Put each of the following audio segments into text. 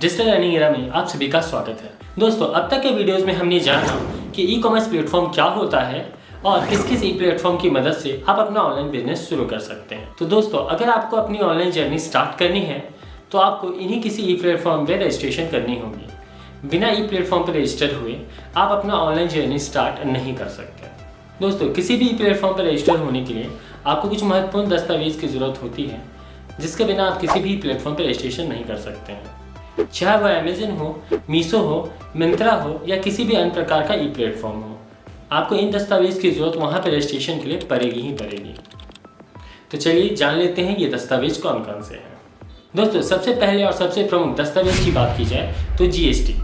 Digital earning era में आप सभी का स्वागत है। दोस्तों, अब तक के वीडियोस में हमने जाना कि ई कॉमर्स प्लेटफॉर्म क्या होता है और किस किस ई प्लेटफॉर्म की मदद से आप अपना ऑनलाइन बिजनेस शुरू कर सकते हैं। तो दोस्तों, अगर आपको अपनी ऑनलाइन जर्नी स्टार्ट करनी है तो आपको इन्हीं किसी ई प्लेटफॉर्म पर रजिस्ट्रेशन करनी होगी। बिना ई प्लेटफॉर्म पर रजिस्टर हुए आप अपना ऑनलाइन जर्नी स्टार्ट नहीं कर सकते। दोस्तों, किसी भी ई प्लेटफॉर्म पर रजिस्टर होने के लिए आपको कुछ महत्वपूर्ण दस्तावेज की जरूरत होती है, जिसके बिना आप किसी भी प्लेटफॉर्म पर रजिस्ट्रेशन नहीं कर सकते हैं। चाहे वह अमेजन हो, मीशो हो, मिंत्रा हो या किसी भी अन्य प्रकार का ई प्लेटफॉर्म हो, आपको इन दस्तावेज की जरूरत वहाँ पर रजिस्ट्रेशन के लिए पड़ेगी ही पड़ेगी। तो चलिए जान लेते हैं ये दस्तावेज कौन कौन से हैं। दोस्तों, सबसे पहले और सबसे प्रमुख दस्तावेज की बात की जाए तो जीएसटी।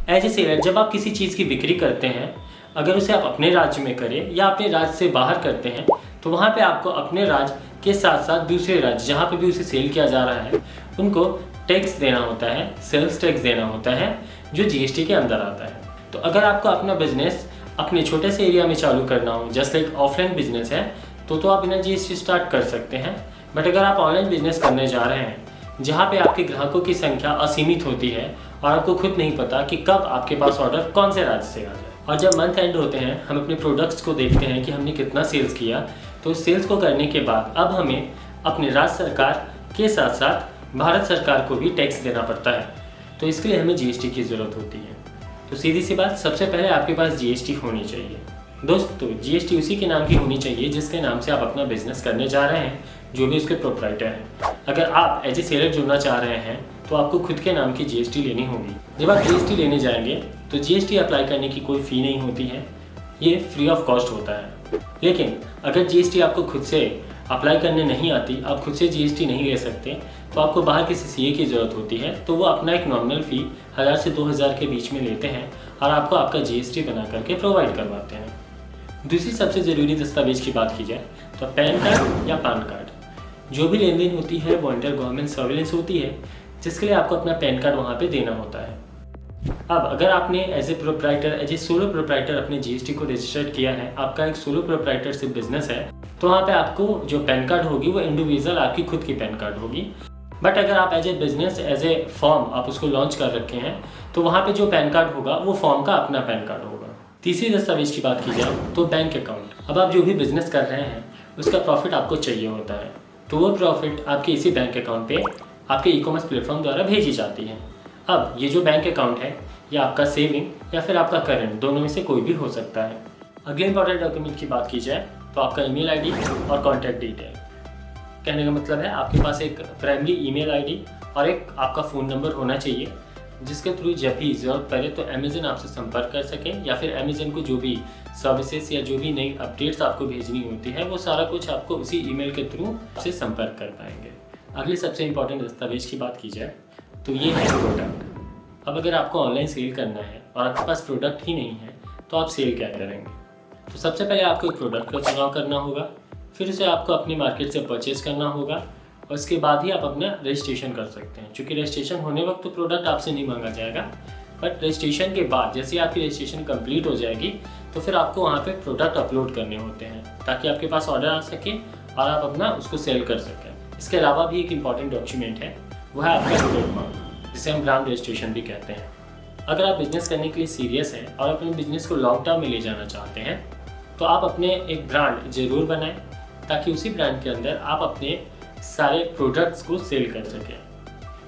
एज ए सेलर जब आप किसी चीज़ की बिक्री करते हैं, अगर उसे आप अपने राज्य में करें या अपने राज्य से बाहर करते हैं, तो वहाँ पे आपको अपने राज्य के साथ साथ दूसरे राज्य जहाँ पे भी उसे सेल किया जा रहा है उनको टैक्स देना होता है, सेल्स टैक्स देना होता है, जो जीएसटी के अंदर आता है। तो अगर आपको अपना बिजनेस अपने छोटे से एरिया में चालू करना हो, जैसे एक ऑफलाइन बिजनेस है, तो आप बिना जीएसटी स्टार्ट कर सकते हैं। बट अगर आप ऑनलाइन बिजनेस करने जा रहे हैं जहाँ पे आपके ग्राहकों की संख्या असीमित होती है और आपको खुद नहीं पता कि कब आपके पास ऑर्डर कौन से राज्य से आ जाए, और जब मंथ एंड होते हैं हम अपने प्रोडक्ट्स को देखते हैं कि हमने कितना सेल्स किया, तो सेल्स को करने के बाद अब हमें अपने राज्य सरकार के साथ साथ भारत सरकार को भी टैक्स देना पड़ता है। तो इसके लिए हमें जीएसटी की ज़रूरत होती है। तो सीधी सी बात, सबसे पहले आपके पास जीएसटी होनी चाहिए। दोस्तों, जीएसटी उसी के नाम की होनी चाहिए जिसके नाम से आप अपना बिजनेस करने जा रहे हैं, जो भी उसके प्रोप्राइटर हैं। अगर आप एज ए सेलर जुड़ना चाह रहे हैं तो आपको खुद के नाम की जीएसटी लेनी होगी। जब आप जीएसटी लेने जाएंगे तो जीएसटी अप्लाई करने की कोई फ़ी नहीं होती है, ये फ्री ऑफ कॉस्ट होता है। लेकिन अगर जीएसटी आपको खुद से अप्लाई करने नहीं आती, आप खुद से जीएसटी नहीं ले सकते, तो आपको बाहर किसी सीए की ज़रूरत होती है। तो वो अपना एक नॉमिनल फ़ी 1000 से 2000 के बीच में लेते हैं और आपको आपका जीएसटी बना करके प्रोवाइड करवाते हैं। दूसरी सबसे ज़रूरी दस्तावेज की बात की जाए तो पैन कार्ड या पान कार्ड। जो भी लेन देन होती है वो अंडर गवर्नमेंट सर्विलेंस होती है, जिसके लिए आपको अपना पैन कार्ड वहाँ पे देना होता है। अब अगर आपने एज ए सोलो प्रोप्राइटर अपने जीएसटी को रजिस्टर्ड किया है, आपका एक सोलो प्रोप्राइटरशिप बिजनेस है, तो वहाँ पे आपको जो पैन कार्ड होगी वो इंडिविजुअल आपकी खुद की पैन कार्ड होगी। बट अगर आप as a business as a form आप उसको लॉन्च कर रखे हैं, तो वहाँ पे जो पैन कार्ड होगा वो फॉर्म का अपना पैन कार्ड होगा। तीसरी दस्तावेज की बात की जाए तो बैंक अकाउंट। अब आप जो भी बिजनेस कर रहे हैं उसका प्रॉफिट आपको चाहिए होता है, तो वो प्रॉफिट आपके इसी बैंक अकाउंट पे आपके ई कॉमर्स प्लेटफॉर्म द्वारा भेजी जाती है। अब ये जो बैंक अकाउंट है या आपका सेविंग या फिर आपका करंट, दोनों में से कोई भी हो सकता है। अगले इंपॉर्टेंट डॉक्यूमेंट की बात की जाए तो आपका ईमेल आईडी और कॉन्टैक्ट डिटेल। कहने का मतलब है आपके पास एक प्राइमरी ईमेल आईडी और एक आपका फ़ोन नंबर होना चाहिए, जिसके थ्रू जब भी ज़रूरत पड़े तो अमेज़न आपसे संपर्क कर सके, या फिर अमेज़न को जो भी सर्विसेज या जो भी नई अपडेट्स आपको भेजनी होती है वो सारा कुछ आपको उसी ईमेल के थ्रू आपसे संपर्क कर पाएंगे। अगली सबसे इम्पॉर्टेंट दस्तावेज की बात की जाए तो ये है प्रोडक्ट। अब अगर आपको ऑनलाइन सेल करना है और आपके पास प्रोडक्ट ही नहीं है तो आप सेल क्या करेंगे? तो सबसे पहले आपको एक प्रोडक्ट का चुनाव करना होगा, फिर उसे आपको अपनी मार्केट से परचेज करना होगा और उसके बाद ही आप अपना रजिस्ट्रेशन कर सकते हैं। क्योंकि रजिस्ट्रेशन होने वक्त तो प्रोडक्ट आपसे नहीं मांगा जाएगा, बट रजिस्ट्रेशन के बाद जैसे आपकी रजिस्ट्रेशन कंप्लीट हो जाएगी तो फिर आपको वहाँ पे प्रोडक्ट अपलोड करने होते हैं ताकि आपके पास ऑर्डर आ सके और आप अपना उसको सेल कर सकें। इसके अलावा भी एक इम्पॉर्टेंट डॉक्यूमेंट है, वो है आपका ट्रेडमार्क, जिसे हम ब्रांड रजिस्ट्रेशन भी कहते हैं। अगर आप बिजनेस करने के लिए सीरियस हैं और अपने बिजनेस को लॉन्ग टर्म में ले जाना चाहते हैं तो आप अपने एक ब्रांड ज़रूर बनाएं, ताकि उसी ब्रांड के अंदर आप अपने सारे प्रोडक्ट्स को सेल कर सकें।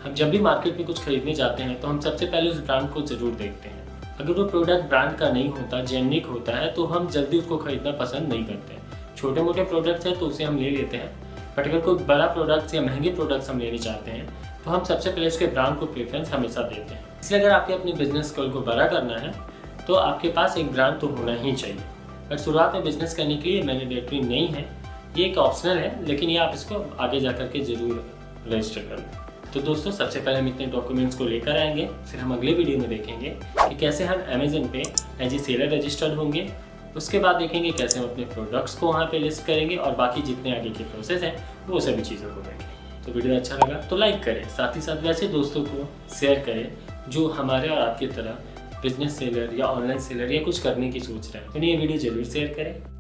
हम जब भी मार्केट में कुछ खरीदने जाते हैं तो हम सबसे पहले उस ब्रांड को ज़रूर देखते हैं। अगर वो प्रोडक्ट ब्रांड का नहीं होता, जेन्युइन होता है, तो हम जल्दी उसको खरीदना पसंद नहीं करते। छोटे मोटे प्रोडक्ट्स हैं तो उसे हम ले लेते हैं, बट अगर कोई बड़ा प्रोडक्ट्स या महंगे प्रोडक्ट्स हम लेने चाहते हैं तो हम सबसे पहले उसके ब्रांड को प्रेफरेंस हमेशा देते हैं। इसलिए अगर आपके अपने बिजनेस को बड़ा करना है तो आपके पास एक ब्रांड तो होना ही चाहिए। बट शुरुआत में बिजनेस करने के लिए मैंडेटरी नहीं है, ये एक ऑप्शनल है, लेकिन ये आप इसको आगे जा करके ज़रूर रजिस्टर कर लें। तो दोस्तों, सबसे पहले हम इतने डॉक्यूमेंट्स को लेकर आएंगे, फिर हम अगले वीडियो में देखेंगे कि कैसे हम अमेज़न पे एज ए सेलर रजिस्टर्ड होंगे। उसके बाद देखेंगे कैसे हम अपने प्रोडक्ट्स को वहाँ पे लिस्ट करेंगे और बाकी जितने आगे के प्रोसेस हैं वो सभी चीज़ों को देखेंगे। तो वीडियो अच्छा लगा तो लाइक करें, साथ ही साथ वैसे दोस्तों को शेयर करें जो हमारे और आपकी तरह बिजनेस सेलर या ऑनलाइन सेलर या कुछ करने की सोच रहे हैं। तो ये वीडियो ज़रूर शेयर करें।